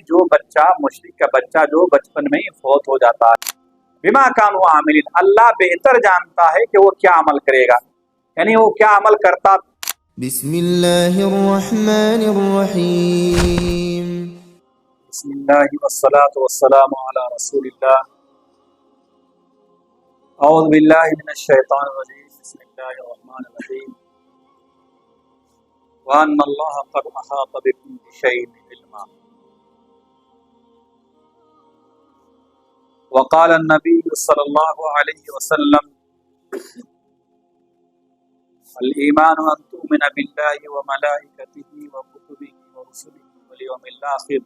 جو بچہ مشرک کا بچہ جو بچپن میں ہی فوت ہو جاتا ہے، بما کانوا عاملین، اللہ بہتر جانتا ہے کہ وہ کیا عمل کرے گا، یعنی وہ کیا عمل کرتا۔ بسم اللہ الرحمن الرحیم۔ بسم اللہ والصلاة والسلام علی رسول اللہ۔ اعوذ باللہ من الشیطان الرجیم، بسم اللہ الرحمن الرحیم۔ وَأَنَّ اللَّهَ قَدْ أَحَاطَ بِكُلِّ شَيْءٍ عِلْمًا۔ وقال النبي صلی اللہ علیہ وسلم: الایمان ان تؤمن باللہ وملائکته وکتبه ورسله واليوم الآخر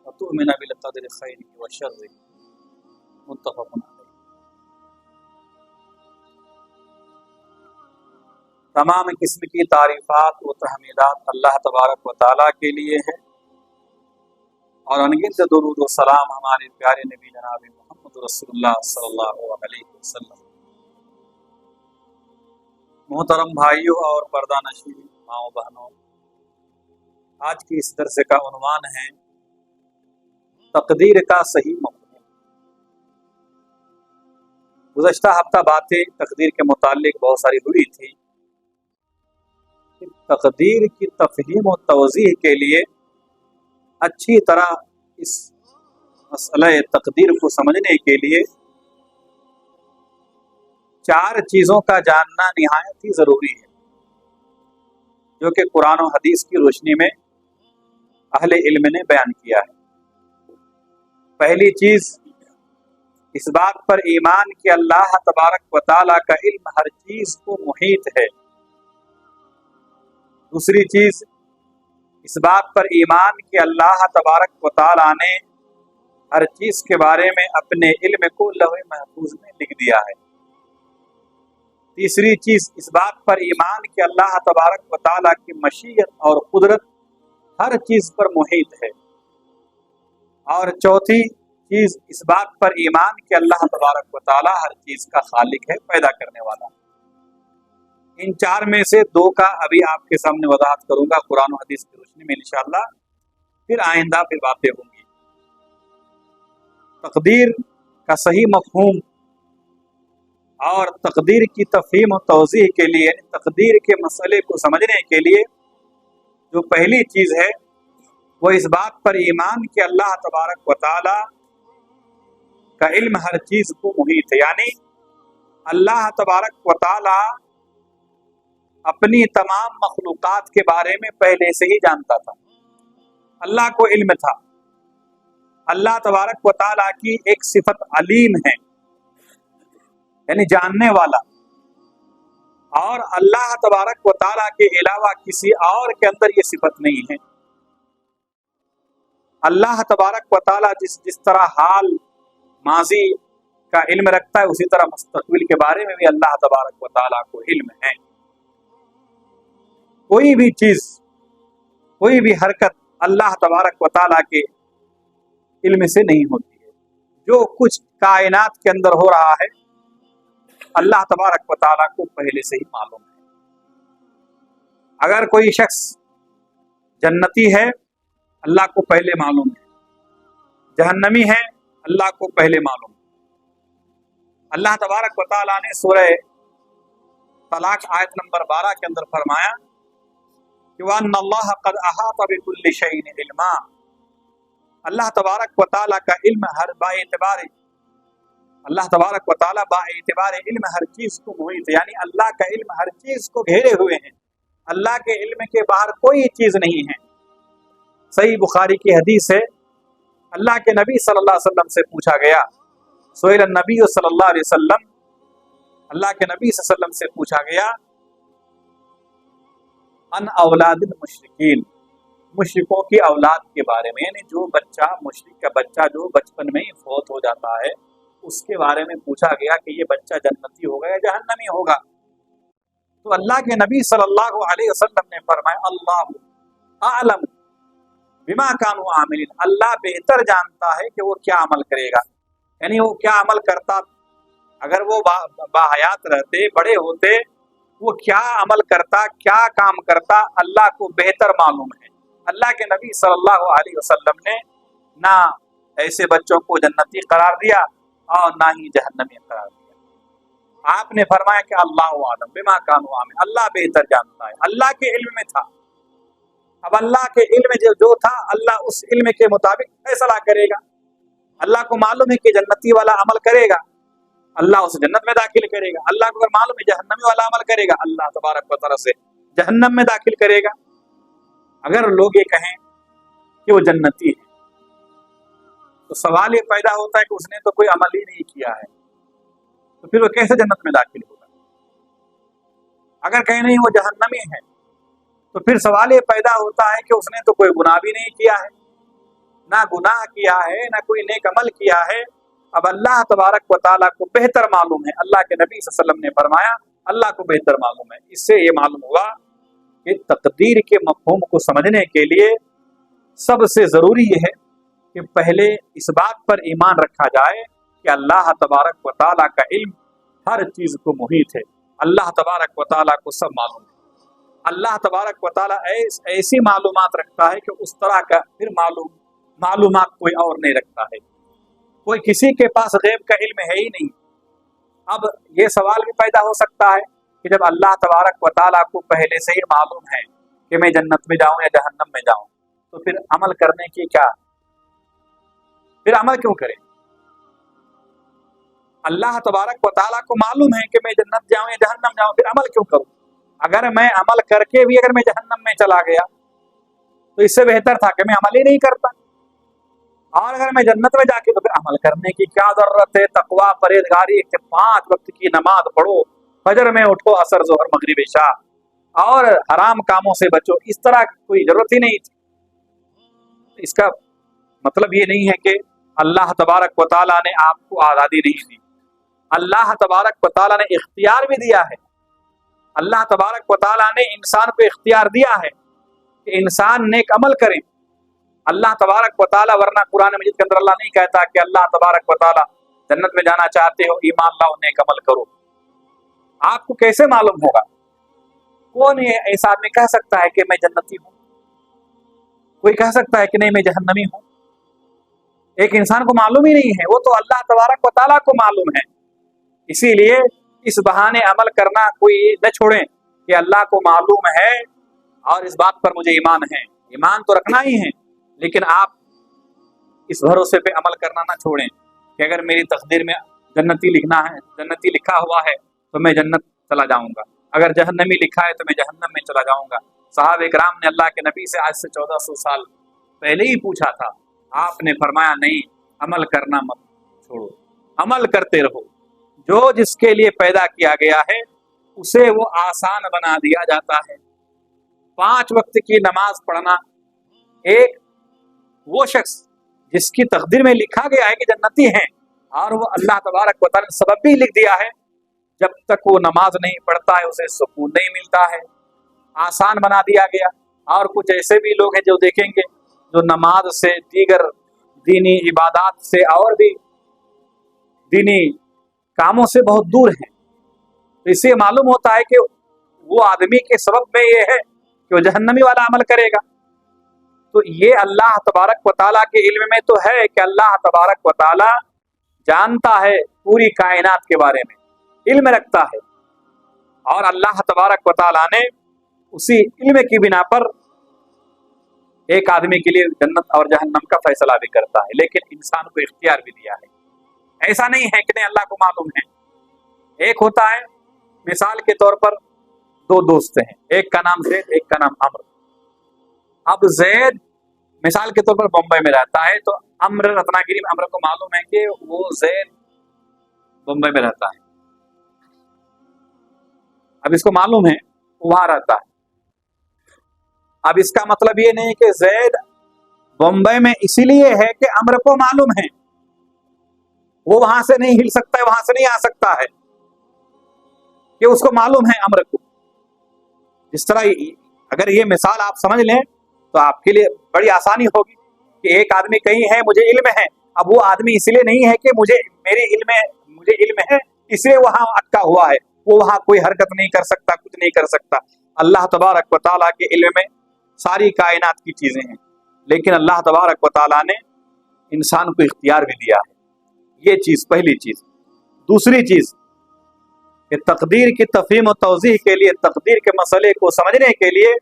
وتؤمن بالقدر خیره وشره، متفق علیہ۔ تمام قسم کی تعریفات و تحمیدات اللہ تبارک و تعالیٰ کے لیے ہے، اور انگیز درود و سلام ہمارے پیارے نبی جناب محمد رسول اللہ صلی اللہ علیہ وسلم۔ محترم بھائیوں اور پردہ نشین ماؤں بہنوں، آج کی اس درس کا عنوان ہے تقدیر کا صحیح مفہوم۔ گزشتہ ہفتہ باتیں تقدیر کے متعلق بہت ساری ہوئی تھی۔ تقدیر کی تفہیم و توضیح کے لیے اچھی طرح اس مسئلہ تقدیر کو سمجھنے کے لیے چار چیزوں کا جاننا نہایت ہی ضروری ہے، جو کہ قرآن و حدیث کی روشنی میں اہل علم نے بیان کیا ہے۔ پہلی چیز، اس بات پر ایمان کہ اللہ تبارک و تعالیٰ کا علم ہر چیز کو محیط ہے۔ دوسری چیز، اس بات پر ایمان کہ اللہ تبارک و تعالیٰ نے ہر چیز کے بارے میں اپنے علم کو لوح محفوظ میں لکھ دیا ہے۔ تیسری چیز، اس بات پر ایمان کہ اللہ تبارک و تعالیٰ کی مشیت اور قدرت ہر چیز پر محیط ہے۔ اور چوتھی چیز، اس بات پر ایمان کہ اللہ تبارک و تعالیٰ ہر چیز کا خالق ہے، پیدا کرنے والا۔ ان چار میں سے دو کا ابھی آپ کے سامنے وضاحت کروں گا قرآن و حدیث کی روشنی میں انشاءاللہ، پھر آئندہ باتیں ہوں گی۔ تقدیر کا صحیح مفہوم اور تقدیر کی تفہیم و توضیح کے لیے، تقدیر کے مسئلے کو سمجھنے کے لیے جو پہلی چیز ہے وہ اس بات پر ایمان کہ اللہ تبارک و تعالی کا علم ہر چیز کو محیط ہے، یعنی اللہ تبارک و تعالی اپنی تمام مخلوقات کے بارے میں پہلے سے ہی جانتا تھا۔ اللہ کو علم تھا۔ اللہ تبارک و تعالیٰ کی ایک صفت علیم ہے، یعنی جاننے والا، اور اللہ تبارک و تعالیٰ کے علاوہ کسی اور کے اندر یہ صفت نہیں ہے۔ اللہ تبارک و تعالیٰ جس طرح حال ماضی کا علم رکھتا ہے، اسی طرح مستقبل کے بارے میں بھی اللہ تبارک و تعالیٰ کو علم ہے۔ کوئی بھی چیز، کوئی بھی حرکت اللہ تبارک و تعالیٰ کے علم سے نہیں ہوتی ہے۔ جو کچھ کائنات کے اندر ہو رہا ہے اللہ تبارک و تعالیٰ کو پہلے سے ہی معلوم ہے۔ اگر کوئی شخص جنتی ہے اللہ کو پہلے معلوم ہے، جہنمی ہے اللہ کو پہلے معلوم ہے۔ اللہ تبارک و تعالیٰ نے سورہ طلاق آیت نمبر 12 کے اندر فرمایا کہ وَأَنَّ اللَّهَ قَدْ أَحَاطَ بِكُلِّ شَيْءٍ عِلْمًا، اللہ تبارک و تعالیٰ کا علم اللہ تبارک و تعالیٰ با اعتبار علم ہر چیز کو محیط ہے، یعنی اللہ کا علم ہر چیز کو گھیرے ہوئے ہیں۔ اللہ کے علم کے باہر کوئی چیز نہیں ہے۔ صحیح بخاری کی حدیث ہے، اللہ کے نبی صلی اللہ علیہ وسلم سے پوچھا گیا، سئل النبی صلی اللہ علیہ وسلم، اللہ کے نبی صلی اللہ علیہ وسلم سے پوچھا گیا ان اولاد المشرکین، مشرکوں کی اولاد کے بارے میں، یعنی جو بچہ مشرک کا بچہ جو بچپن میں ہی فوت ہو جاتا ہے اس کے بارے میں پوچھا گیا کہ یہ بچہ جنتی ہوگا یا جہنمی ہوگا۔ تو اللہ کے نبی صلی اللہ علیہ وسلم نے فرمایا اللہ اعلم بما کانوا عاملین، اللہ بہتر جانتا ہے کہ وہ کیا عمل کرے گا، یعنی وہ کیا عمل کرتا، اگر وہ باحیات رہتے، بڑے ہوتے، وہ کیا عمل کرتا، کیا کام کرتا، اللہ کو بہتر معلوم ہے۔ اللہ کے نبی صلی اللہ علیہ وسلم نے ना ऐसे बच्चों को जन्नती करार दिया और ना ही जहन्नमी करार दिया। आपने फरमाया कि अल्लाह आलम बिमा कानू आमिल, अल्लाह बेहतर जानता है। अल्लाह के इल्म में था। अब अल्लाह के इल्म में जो था, अल्लाह उस इल्म के मुताबिक फैसला करेगा। अल्लाह को मालूम है कि जन्नती वाला अमल करेगा, अल्लाह उसे जन्नत में दाखिल करेगा। अल्लाह को अगर मालूम है जहन्नमी वाला अमल करेगा, अल्लाह तबारक व तआला से जहन्नम में दाखिल करेगा। अगर लोग ये कहें कि वो जन्नती है, तो सवाल ये पैदा होता है कि उसने तो कोई अमल ही नहीं किया है, तो फिर वो कैसे जन्नत में दाखिल होगा? अगर कहें नहीं वो जहन्नमी है, तो फिर सवाल ये पैदा होता है कि उसने तो कोई गुनाह भी नहीं किया है, ना गुनाह किया है, ना कोई नेक अमल किया है। अब अल्लाह तबारक व तआला को बेहतर मालूम है। अल्लाह के नबी सल्लल्लाहु अलैहि वसल्लम ने फरमाया अल्लाह को बेहतर मालूम है। इससे ये मालूम हुआ कि तकदीर के मफ़हूम को समझने के लिए सबसे ज़रूरी ये है कि पहले इस बात पर ईमान रखा जाए कि अल्लाह तबारक व तआला का इल्म हर चीज़ को मुहीत है। अल्लाह तबारक व तआला को सब मालूम है। अल्लाह तबारक व तआला ऐसी मालूमात रखता है कि उस तरह का फिर मालूमात कोई और नहीं रखता है। कोई किसी के पास गैब का इल्म है ही नहीं। अब ये सवाल भी पैदा हो सकता है कि जब अल्लाह तबारक व तआला को पहले से ही मालूम है कि मैं जन्नत में जाऊं या जहन्नम में जाऊं, तो फिर अमल करने की क्या, फिर अमल क्यों करें? अल्लाह तबारक व तआला को मालूम है कि मैं जन्नत जाऊं या जहन्नम जाऊं, फिर अमल क्यों करूं? अगर मैं अमल करके भी अगर मैं जहन्नम में चला गया तो इससे बेहतर था कि मैं अमल ही नहीं करता। और अगर मैं जन्नत में जाके तो फिर अमल करने की क्या जरूरत है? तकवा, परहेजगारी, 5 वक्त की नमाज पढ़ो, फजर में उठो, असर, जोहर, मगरिब, इशा, और हराम कामों से बचो, इस तरह की कोई जरूरत ही नहीं थी। इसका मतलब ये नहीं है कि अल्लाह तबारक व तआला ने आपको आज़ादी नहीं दी। अल्लाह तबारक व तआला ने इख्तियार भी दिया है। अल्लाह तबारक व तआला ने इंसान को इख्तियार दिया है कि इंसान नेक अमल करें। अल्लाह तबारक व तआला, वरना कुरान मजीद के अंदर अल्लाह नहीं कहता कि अल्लाह तबारक व तआला जन्नत में जाना चाहते हो, ईमान लाओ, नेक अमल करो। आपको कैसे मालूम होगा? कौन ये ऐसा आदमी कह सकता है कि मैं जन्नती हूँ? कोई कह सकता है कि नहीं मैं जहन्नमी हूँ? एक इंसान को मालूम ही नहीं है, वो तो अल्लाह तबारक व तआला को मालूम है। इसीलिए इस बहाने अमल करना कोई न छोड़ें कि अल्लाह को मालूम है और इस बात पर मुझे ईमान है। ईमान तो रखना ही है, लेकिन आप इस भरोसे पे अमल करना ना छोड़ें कि अगर मेरी तकदीर में जन्नती लिखना है, जन्नती लिखा हुआ है तो मैं जन्नत चला जाऊंगा, अगर जहन्नमी लिखा है तो मैं जहन्नम में चला जाऊंगा। साहब इकराम ने अल्लाह के नबी से आज से 1400 साल पहले ही पूछा था, आपने फरमाया नहीं, अमल करना मत छोड़ो, अमल करते रहो। जो जिसके लिए पैदा किया गया है उसे वो आसान बना दिया जाता है। 5 वक्त की नमाज पढ़ना, एक वो शख्स जिसकी तकदीर में लिखा गया है कि जन्नती हैं और वो अल्लाह तबारक व तआला ने सबब भी लिख दिया है, जब तक वो नमाज नहीं पढ़ता है उसे सुकून नहीं मिलता है, आसान बना दिया गया। और कुछ ऐसे भी लोग हैं जो देखेंगे जो नमाज से, दीगर दीनी इबादत से और भी दीनी कामों से बहुत दूर हैं। तो इससे मालूम होता है कि वो आदमी के सबब में ये है कि वो जहन्नमी वाला अमल करेगा। तो ये अल्लाह तबारक व तआला के इल्म में तो है कि अल्लाह तबारक व तआला जानता है, पूरी कायनात के बारे में इल्म रखता है, और अल्लाह तबारक व तआला ने उसी इल्म की बिना पर एक आदमी के लिए जन्नत और जहन्नम का फैसला भी करता है, लेकिन इंसान को इख्तियार भी दिया है। ऐसा नहीं है कि नहीं अल्लाह को मालूम है। एक होता है, मिसाल के तौर पर 2 दोस्त हैं, एक का नाम ज़ैद, एक का नाम अम्र। अब ज़ैद मिसाल के तौर पर बम्बई में रहता है, तो अम्र रत्नागिरी में। अम्र को मालूम है कि वो ज़ैद बम्बई में रहता है। अब इसको मालूम है वहां रहता है। अब इसका मतलब ये नहीं कि ज़ैद बम्बई में इसीलिए है कि अम्र को मालूम है, वो वहां से नहीं हिल सकता है, वहां से नहीं आ सकता है, कि उसको मालूम है अम्र को। जिस तरह अगर ये मिसाल आप समझ लें तो आपके लिए बड़ी आसानी होगी कि एक आदमी कहीं है, मुझे इल्म है। अब वो आदमी इसलिए नहीं है कि मुझे इल्म है इसलिए वहां अटका हुआ है, वो वहां कोई हरकत नहीं कर सकता, कुछ नहीं कर सकता। अल्लाह तबारक व तआला के इल्म में सारी कायनात की चीजें हैं, लेकिन अल्लाह तबारक व तआला ने इंसान को इख्तियार भी दिया है। ये चीज पहली चीज। दूसरी चीज कि तकदीर की तफहीम और तौज़ीह के लिए, तकदीर के मसले को समझने के लिए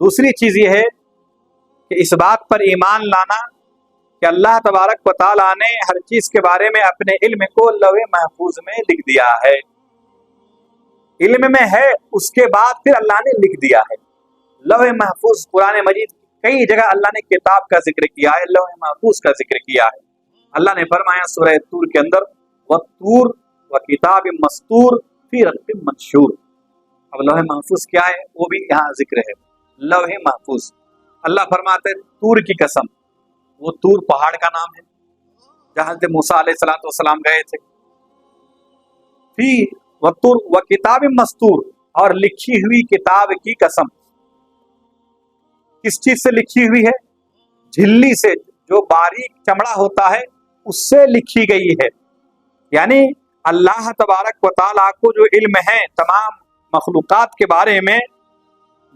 दूसरी चीज ये है कि इस बात पर ईमान लाना कि अल्लाह तबारक व तआला ने हर चीज के बारे में अपने इल्म को लौह महफूज में लिख दिया है। इल्म में है, उसके बाद फिर अल्लाह ने लिख दिया है। लौह महफूज, कुरान मजीद कई जगह अल्लाह ने किताब का जिक्र किया है, लौह महफूज का जिक्र किया है। अल्लाह ने फरमाया सूरह तूर के अंदर, वत्तूर व किताब मस्तूर फी रक़्क़िम मनशूर। अब लौह महफूज क्या है वो भी यहाँ जिक्र है। लौह महफूज, अल्लाह फरमाते तूर की कसम, वो तूर पहाड़ का नाम है जहाँ से मूसा अलैहिस्सलाम गए थे। फी वत्तूर व किताब मस्तूर, और लिखी हुई किताब की कसम। किस चीज से लिखी हुई है? झिल्ली से, जो बारीक चमड़ा होता है उससे लिखी गई है। यानी अल्लाह तबारक व तआला को जो इल्म है तमाम मखलूकात के बारे में,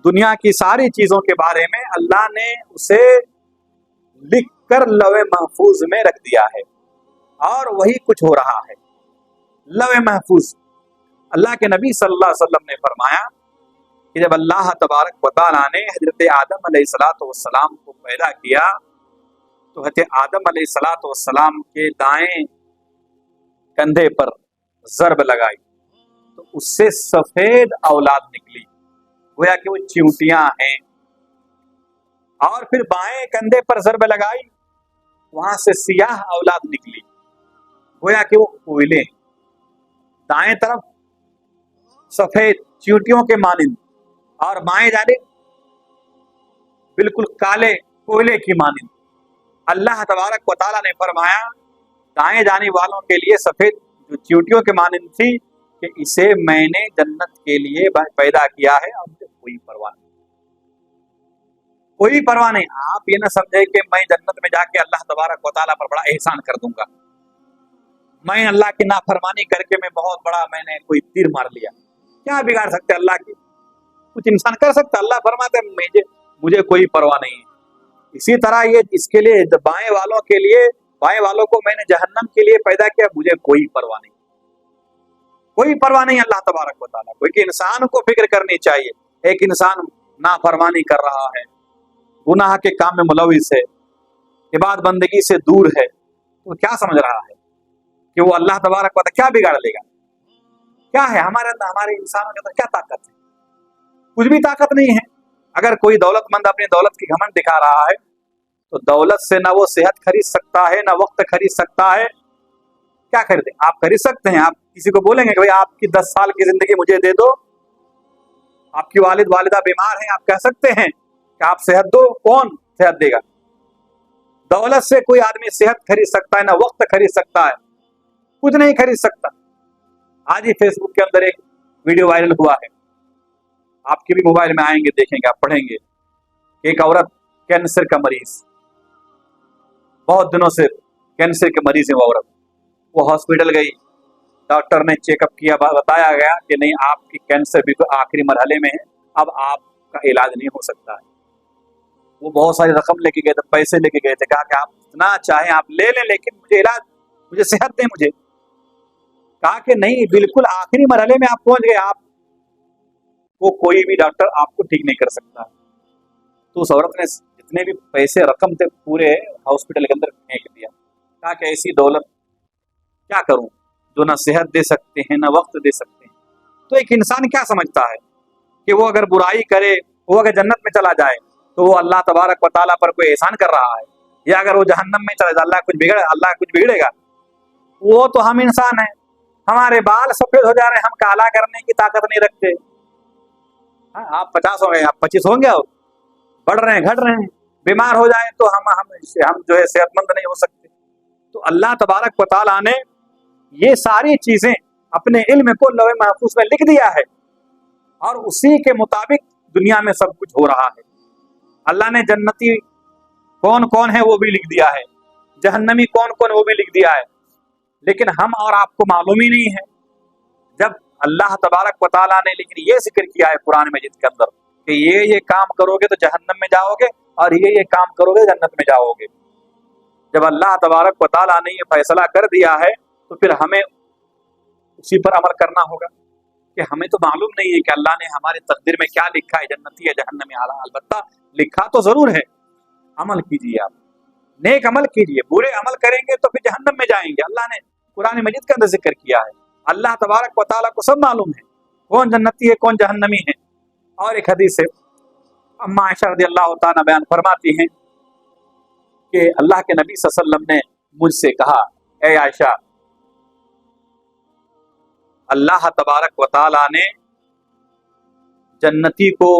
दुनिया की सारी चीजों के बारे में, अल्लाह ने उसे लिख कर लौह महफूज में रख दिया है और वही कुछ हो रहा है। लौह महफूज, अल्लाह के नबी सल्लल्लाहु अलैहि वसल्लम ने फरमाया कि जब अल्लाह तबारक व तआला ने हजरत आदम अलैहिस्सलाम को पैदा किया तो हजरत आदम अलैहिस्सलाम के दाएं कंधे पर ज़र्ब लगाई तो उससे सफेद औलाद निकली, गोया कि वो चिंटियां हैं। और फिर बाएं कंधे पर ज़र्ब लगाई, वहां से सियाह औलाद निकली, गोया कि वो कोयले। दाएं तरफ सफेद चींटियों के मानिंद और बाएं जानिब बिल्कुल काले कोयले की मानिंद। अल्लाह तबारक व तआला ने फरमाया दाएं जानिब वालों के लिए सफेद जो चींटियों के मानिंद थी कि इसे मैंने जन्नत के लिए पैदा किया है और मुझे कोई परवाह नहीं, कोई परवाह नहीं। आप ये ना समझे कि मैं जन्नत में जाके अल्लाह तबारक व तआला पर बड़ा एहसान कर दूंगा, मैं अल्लाह की नाफरमानी करके मैं बहुत बड़ा मैंने कोई तीर मार लिया। क्या बिगाड़ सकते अल्लाह की? कुछ इंसान कर सकता? अल्लाह फरमाते मुझे कोई परवाह नहीं है। इसी तरह ये इसके लिए बाएं वालों के लिए, बाएं वालों को मैंने जहन्नम के लिए पैदा किया, मुझे कोई परवाह नहीं, कोई परवाह नहीं अल्लाह तबारक व तआला को। कि इंसान को फिक्र करनी चाहिए। एक इंसान नाफरमानी कर रहा है, गुनाह के काम में मुलविस है, इबादत बंदगी से दूर है, तो क्या समझ रहा है कि वो अल्लाह तबारक व तआला क्या बिगाड़ लेगा? क्या है हमारे अंदर, हमारे इंसानों के अंदर क्या ताकत है? कुछ भी ताकत नहीं है। अगर कोई दौलतमंद अपनी दौलत की घमंड दिखा रहा है तो दौलत से ना वो सेहत खरीद सकता है, ना वक्त खरीद सकता है। क्या खरीदे? आप खरीद सकते हैं। आप किसी को बोलेंगे कि भाई आपकी 10 साल की जिंदगी मुझे दे दो, आपकी वालिदा बीमार है, आप कह सकते हैं कि आप सेहत दो, कौन सेहत देगा? दौलत से कोई आदमी सेहत खरीद सकता है, ना वक्त खरीद सकता है, कुछ नहीं खरीद सकता। आज ही फेसबुक के अंदर एक वीडियो वायरल हुआ है, आपके भी मोबाइल में आएंगे, देखेंगे, आप पढ़ेंगे। एक औरत कैंसर का मरीज, बहुत दिनों से कैंसर के मरीज है वो औरत। वो हॉस्पिटल गई, डॉक्टर ने चेकअप किया, बताया गया कि नहीं आपकी कैंसर भी आखिरी मरहले में है, अब आपका इलाज नहीं हो सकता है। वो बहुत सारी रकम लेके गए थे, पैसे लेके गए थे, कहा कि आप जितना चाहें आप ले लें, लेकिन मुझे इलाज, मुझे सेहत दें मुझे। कहा कि नहीं, बिल्कुल आखिरी मरहले में आप पहुंच गए, आप वो कोई भी डॉक्टर आपको ठीक नहीं कर सकता। तो उस औरत ने जितने भी पैसे रकम थे पूरे हॉस्पिटल के अंदर फेंक दिया। कहा कि ऐसी दौलत क्या करूं जो ना सेहत दे सकते हैं ना वक्त दे सकते हैं। तो एक इंसान क्या समझता है कि वो अगर बुराई करे, वो अगर जन्नत में चला जाए तो वो अल्लाह तबारक व तआला पर कोई एहसान कर रहा है, या अगर वो जहन्नम में चला जाए अल्लाह कुछ बिगड़ेगा? वो तो हम इंसान हैं, हमारे बाल सफेद हो जा रहे हैं, हम काला करने की ताकत नहीं रखते। आप 50 हो गए, आप 25 होंगे, और बढ़ रहे हैं, घट रहे हैं। बीमार हो जाए तो हम जो है सेहतमंद नहीं हो सकते। तो अल्लाह तबारक व तआला ने ये सारी चीजें अपने इल्म को लौह महफूज में लिख दिया है और उसी के मुताबिक दुनिया में सब कुछ हो रहा है। अल्लाह ने जन्नती कौन कौन है वो भी लिख दिया है, जहन्नमी कौन कौन वो भी लिख दिया है, लेकिन हम और आपको मालूम ही नहीं है। जब अल्लाह तबारक व तआला ने लेकिन ये जिक्र किया है कुरान मजीद के अंदर कि ये काम करोगे तो जहन्नम में जाओगे और ये काम करोगे जन्नत में जाओगे, جب اللہ تبارک و تعالیٰ نے یہ فیصلہ کر دیا ہے تو پھر ہمیں اسی پر عمل کرنا ہوگا کہ ہمیں تو معلوم نہیں ہے کہ اللہ نے ہماری تقدیر میں کیا لکھا ہے، جنتی ہے جہنمی اعلیٰ، البتہ لکھا تو ضرور ہے۔ عمل کیجیے، آپ نیک عمل کیجیے، برے عمل کریں گے تو پھر جہنم میں جائیں گے۔ اللہ نے قرآن مجید کے اندر ذکر کیا ہے، اللہ تبارک و تعالیٰ کو سب معلوم ہے کون جنتی ہے کون جہنمی ہے۔ اور ایک حدیث سے اما عائشہ رضی اللہ تعالیٰ بیان فرماتی ہیں کہ اللہ کے نبی صلی اللہ علیہ وسلم نے مجھ سے کہا، اے عائشہ، اللہ تبارک و تعالیٰ نے جنتی کو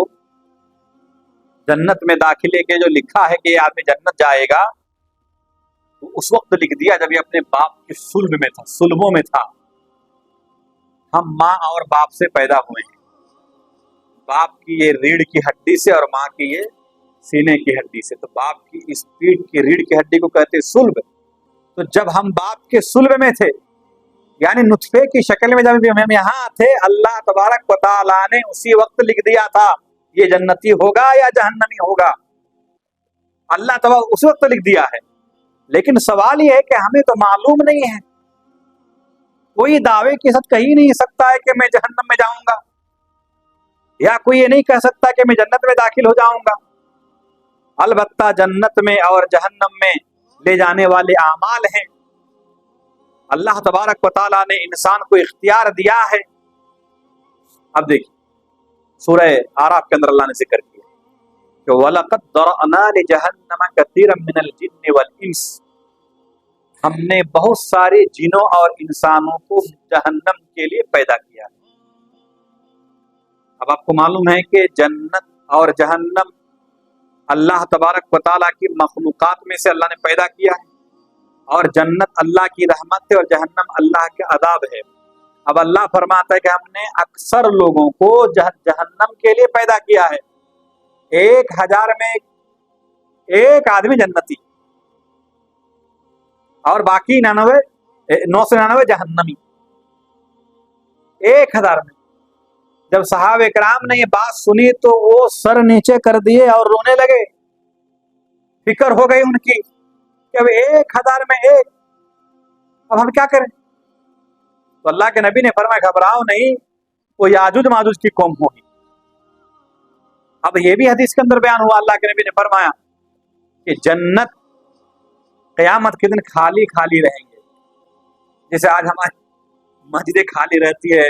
جنت میں داخلے کے جو لکھا ہے کہ یہ آدمی جنت جائے گا، اس وقت لکھ دیا جب یہ اپنے باپ کی صلب میں تھا، صلبوں میں تھا۔ ہم ماں اور باپ سے پیدا ہوئے ہیں، باپ کی یہ ریڑھ کی ہڈی سے اور ماں کی یہ سینے کی ہڈی سے، تو باپ کی اس پیٹھ کی ریڑھ کی ہڈی کو کہتے صلب۔ تو جب ہم باپ کے صلب میں تھے، یعنی نطفے کی شکل میں جب ہم یہاں تھے، اللہ تبارک و تعالیٰ نے اسی وقت لکھ دیا تھا یہ جنتی ہوگا یا جہنمی ہوگا، اللہ تبارک اس وقت لکھ دیا ہے۔ لیکن سوال یہ ہے کہ ہمیں تو معلوم نہیں ہے، کوئی دعوے کے ساتھ کہہ نہیں سکتا ہے کہ میں جہنم میں جاؤں گا، یا کوئی یہ نہیں کہہ سکتا کہ میں جنت میں داخل ہو جاؤں گا۔ البتہ جنت میں اور جہنم میں لے جانے والے اعمال ہیں، اللہ تبارک و تعالیٰ نے انسان کو اختیار دیا ہے۔ اب دیکھیں سورہ اعراف کے اندر اللہ نے ذکر کیا کہ وَلَقَدْ ذَرَأْنَا لِجَهَنَّمَ كَثِيرًا مِنَ الْجِنِّ وَالْإِنسِ، ہم نے بہت سارے جنوں اور انسانوں کو جہنم کے لیے پیدا کیا ہے۔ اب آپ کو معلوم ہے کہ جنت اور جہنم اللہ تبارک و تعالیٰ کی مخلوقات میں سے اللہ نے پیدا کیا ہے، اور جنت اللہ کی رحمت ہے اور جہنم اللہ کے عذاب ہے۔ اب اللہ فرماتا ہے کہ ہم نے اکثر لوگوں کو جہنم کے لیے پیدا کیا ہے، 1000 میں ایک آدمی جنتی اور باقی 999 جہنمی، 1000 میں۔ جب صحابہ کرام نے یہ بات سنی تو وہ سر نیچے کر دیے اور رونے لگے، فکر ہو گئی ان کی کہ اب 1000 میں ایک، اب ہم کیا کریں؟ تو اللہ کے نبی نے فرمایا گھبراؤ نہیں، وہ یاجوج ماجوج کی قوم ہوگی۔ اب یہ بھی حدیث کے اندر بیان ہوا، اللہ کے نبی نے فرمایا کہ جنت قیامت کے دن خالی خالی رہیں گے، جیسے آج ہماری مسجدیں خالی رہتی ہے،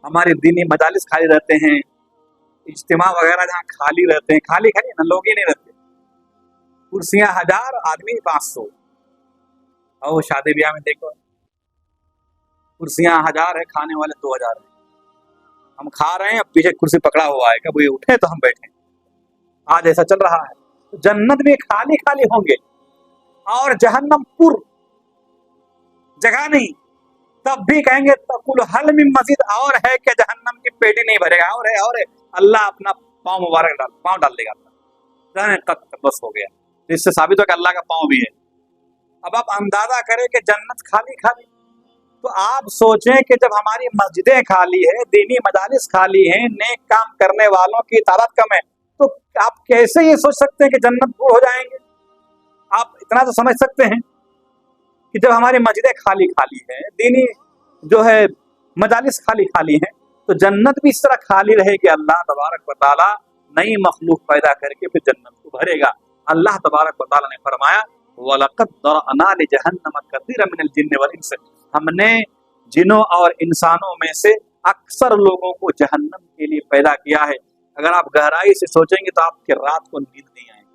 ہمارے دینی مجالس خالی رہتے ہیں، اجتماع وغیرہ جہاں خالی رہتے ہیں، خالی نا، لوگ ہی نہیں رہتے، کرسیاں 1000 آدمی 500۔ اور شادی بیاہ میں دیکھو کرسیاں 1000 ہے، کھانے والے 2000 ہیں، ہم کھا رہے ہیں، اب پیچھے کرسی پکڑا ہوا ہے کہ وہ اٹھے تو ہم بیٹھیں، آج ایسا چل رہا ہے۔ جنت میں خالی خالی ہوں گے اور جہنم پر جگہ نہیں، تب بھی کہیں گے تقول حل من مزید، اور ہے کہ جہنم کی پیٹی نہیں بھرے گا، اور ہے اللہ اپنا پاؤں مبارک پاؤں ڈال دے گا، بس ہو گیا۔ اس سے ثابت ہو کہ اللہ کا پاؤں بھی ہے۔ اب آپ اندازہ کریں کہ جنت خالی خالی، تو آپ سوچیں کہ جب ہماری مسجدیں خالی ہے، دینی مجالس خالی ہیں، نیک کام کرنے والوں کی تعداد کم ہے، تو آپ کیسے یہ سوچ سکتے ہیں کہ جنت پور ہو جائیں گے؟ آپ اتنا تو سمجھ سکتے ہیں کہ جب ہماری مسجدیں خالی خالی ہیں، دینی جو ہے مجالس خالی خالی ہیں، تو جنت بھی اس طرح خالی رہے کہ اللہ تبارک و تعالیٰ نئی مخلوق پیدا کر کے پھر جنت کو بھرے گا۔ اللہ تبارک و تعالیٰ نے فرمایا وَلَقَدْ ذَرَأْنَا لِجَهَنَّمَ كَثِيرًا مِنَ الْجِنِّ وَالْإِنسِ، ہم نے جنوں اور انسانوں میں سے اکثر لوگوں کو جہنم کے لیے پیدا کیا ہے۔ اگر آپ گہرائی سے سوچیں گے تو آپ کی رات کو نیند نہیں آئے گی،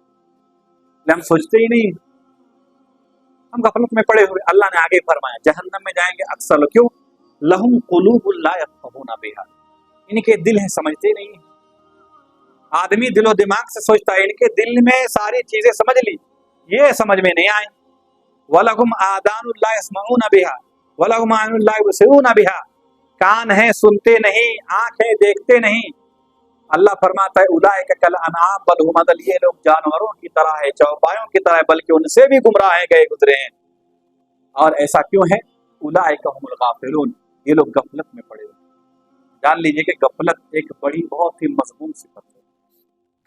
ہم سوچتے ہی نہیں، ہم غفلت میں پڑے ہوئے۔ اللہ نے آگے فرمایا جہنم میں جائیں گے اکثر لوگ، کیوں؟ لَهُمْ قُلُوبٌ لَا يَفْقَهُونَ بِهَا، ان کے دل ہیں سمجھتے نہیں ہیں۔ آدمی دل و دماغ سے سوچتا ہے، ان کے دل میں ساری چیزیں سمجھ لی، یہ سمجھ میں نہیں آئیں۔ وَلَهُمْ آذَانٌ لَا يَسْمَعُونَ بِهَا وَلَهُمْ أَعْيُنٌ لَا يُبْصِرُونَ بِهَا، کان ہیں سنتے نہیں، آنکھیں دیکھتے نہیں۔ اللہ فرماتا ہے اولئک کالانعام بل هم اضل، یہ لوگ جانوروں کی طرح ہے، چوپایوں کی طرح ہے، بلکہ ان سے بھی گمراہ ہیں، گئے گزرے ہیں۔ اور ایسا کیوں ہے؟ اولئک هم الغافلون، یہ لوگ غفلت میں پڑے ہوئے۔ جان لیجئے کہ غفلت ایک بڑی بہت ہی مضمون صفت ہے،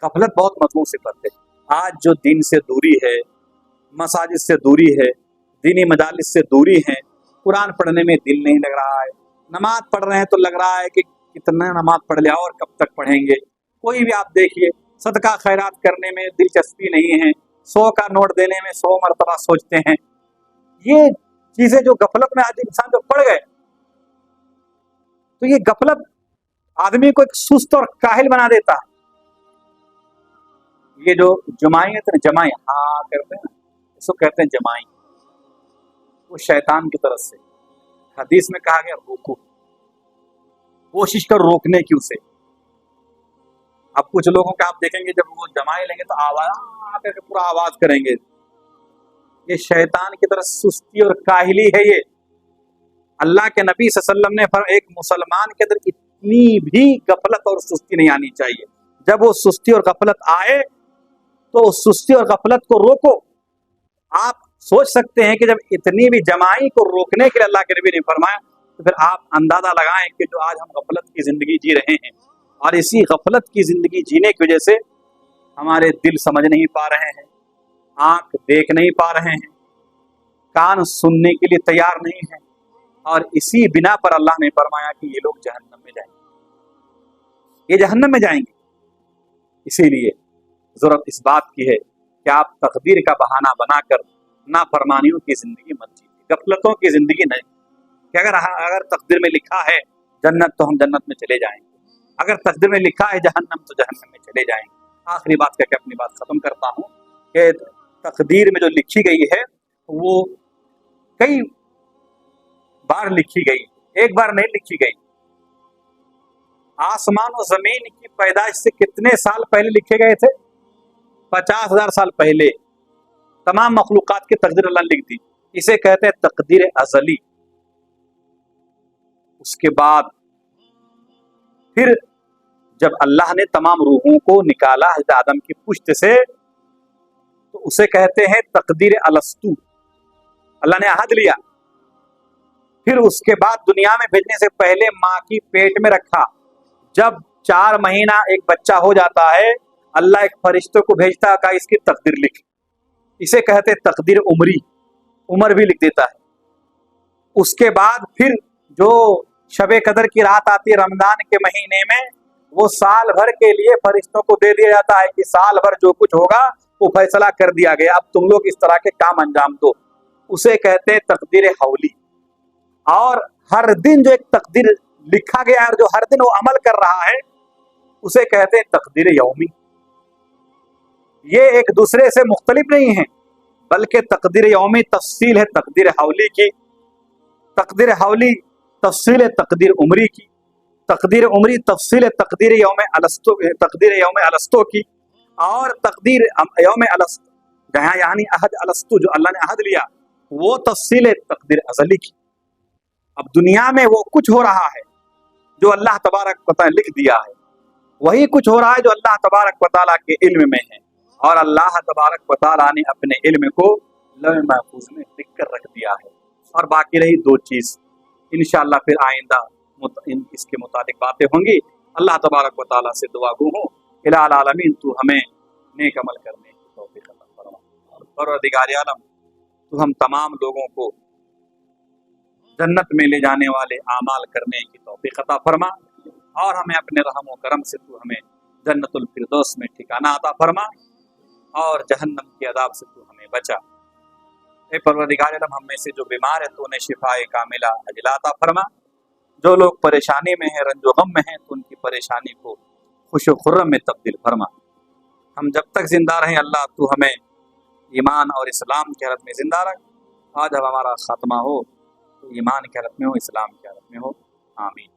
غفلت بہت مضمون صفت ہے۔ آج جو دین سے دوری ہے، मसाजिद से दूरी है, दीनी मजालिस से दूरी है, कुरान पढ़ने में दिल नहीं लग रहा है, नमाज पढ़ रहे हैं तो लग रहा है कि कितना नमाज पढ़ लिया और कब तक पढ़ेंगे। कोई भी आप देखिए, सदका खैरात करने में दिलचस्पी नहीं है, 100 का नोट देने में 100 मरतबा सोचते हैं। ये चीजें जो गफलत में आज इंसान जो पड़ गए, तो ये गफलत आदमी को एक सुस्त और काहिल बना देता है। ये जो जमाई है, जमाई हाँ करते हैं ना, इसको कहते हैं जमाई, वो शैतान की तरफ से। हदीस में कहा गया रोको, कोशिश कर रोकने की उसे। अब कुछ लोगों का आप देखेंगे जब वो जमाई लेंगे तो आवाज करके पूरा आवाज करेंगे, ये शैतान की तरफ सुस्ती और काहिली है। ये अल्लाह के नबी सल्लल्लाहु अलैहि वसल्लम ने एक मुसलमान के अंदर इतनी भी गफलत और सुस्ती नहीं आनी चाहिए। जब वो सुस्ती और गफलत आए तो उस सुस्ती और गफलत को रोको। आप सोच सकते हैं कि जब इतनी भी जमाई को रोकने के लिए अल्लाह के नबी ने फरमाया, तो फिर आप अंदाजा लगाएं कि जो आज हम गफलत की जिंदगी जी रहे हैं और इसी गफलत की जिंदगी जीने की वजह से हमारे दिल समझ नहीं पा रहे हैं, आंख देख नहीं पा रहे हैं, कान सुनने के लिए तैयार नहीं है, और इसी बिना पर अल्लाह ने फरमाया कि ये लोग जहन्नम में जाएंगे, ये जहन्नम में जाएंगे। इसीलिए जरूरत इस बात की है कि आप तकदीर का बहाना बनाकर नाफरमानियों की जिंदगी मत जीजिए, गफलतों की जिंदगी नहीं। कि अगर तकदीर में लिखा है जन्नत तो हम जन्नत में चले जाएंगे, अगर तकदीर में लिखा है जहन्नम तो जहन्नम में चले जाएंगे। आखिरी बात करके अपनी बात खत्म करता हूँ कि तकदीर में जो लिखी गई है वो कई बार लिखी गई, एक बार नहीं लिखी गई। आसमान और जमीन की पैदाइश से कितने साल पहले लिखे गए थे? 50,000 साल पहले तमाम मखलूकात की तकदीर अल्लाह लिख दी। इसे कहते हैं तकदीर अजली। उसके बाद फिर जब अल्लाह ने तमाम रूहों को निकाला हज़रत आदम की पुश्त से, तो उसे कहते हैं तकदीर अलस्तु। अल्लाह ने अहद लिया, फिर उसके बाद दुनिया में भेजने से पहले माँ की पेट में रखा। जब 4 महीना एक बच्चा हो जाता है, अल्लाह एक फरिश्ते को भेजता है कि इसकी तकदीर लिख। इसे कहते हैं तकदीर उमरी, उम्र भी लिख देता है। उसके बाद फिर जो शबे कदर की रात आती है रमजान के महीने में, वो साल भर के लिए फरिश्तों को दे दिया जाता है कि साल भर जो कुछ होगा वो फैसला कर दिया गया, अब तुम लोग इस तरह के काम अंजाम दो। उसे कहते हैं तकदीर हौली। और हर दिन जो एक तकदीर लिखा गया है और जो हर दिन वो अमल कर रहा है, उसे कहते हैं तकदीर यौमी। ये एक दूसरे से मुख्तलिफ नहीं है, बल्कि तकदीर यौमी तफसील है तकदीर हौली की, तकदीर हौली तफसील है तकदीर उमरी की, तकदीर उमरी तफसील है तकदीर यौम अलस्तो की, और तकदीर यौम अलस्तो जहाँ यानी अहद अलस्तु जो अल्लाह ने अहद लिया, वो तफसील है तकदीर अजली की। अब दुनिया में वो कुछ हो रहा है जो अल्लाह तबारक व तआला लिख दिया है, वही कुछ हो रहा है जो अल्लाह तबारक व तआला के इल्म में है, और अल्लाह तबारक व तआला ने अपने इल्म को लौह महफूज में लिख कर रख दिया है। और बाकी रही 2 चीज़, इंशाअल्लाह फिर आइंदा इसके मुताबिक बातें होंगी। अल्लाह तबारक व तआला से दुआ गो हूँ, इलाल आलमीन तू हमें नेक अमल करने की तौफीक अता फरमा। परवरदिगार आलम तू हम तमाम लोगों को जन्नत में ले जाने वाले आमाल करने की तौफीक अता फरमा, और हमें अपने रहम व करम से तू हमें जन्नतुल फिरदौस में ठिकाना अता फरमा, और जहन्नम के अदाब से तू हमें बचा। ए परवरदिगार आलम हम में से जो बीमार है तो उन्हें शिफाए कामिला अजला अता फरमा, जो लोग परेशानी में हैं, रंजो गम में हैं, तो उनकी परेशानी को खुश व खुर्रम में तब्दील फरमा। हम जब तक जिंदा रहें अल्लाह तू हमें ईमान और इस्लाम की हालत में जिंदा रख। आज जब हमारा खात्मा हो तो ईमान की हालत में हो, इस्लाम की हालत में हो। आमीन।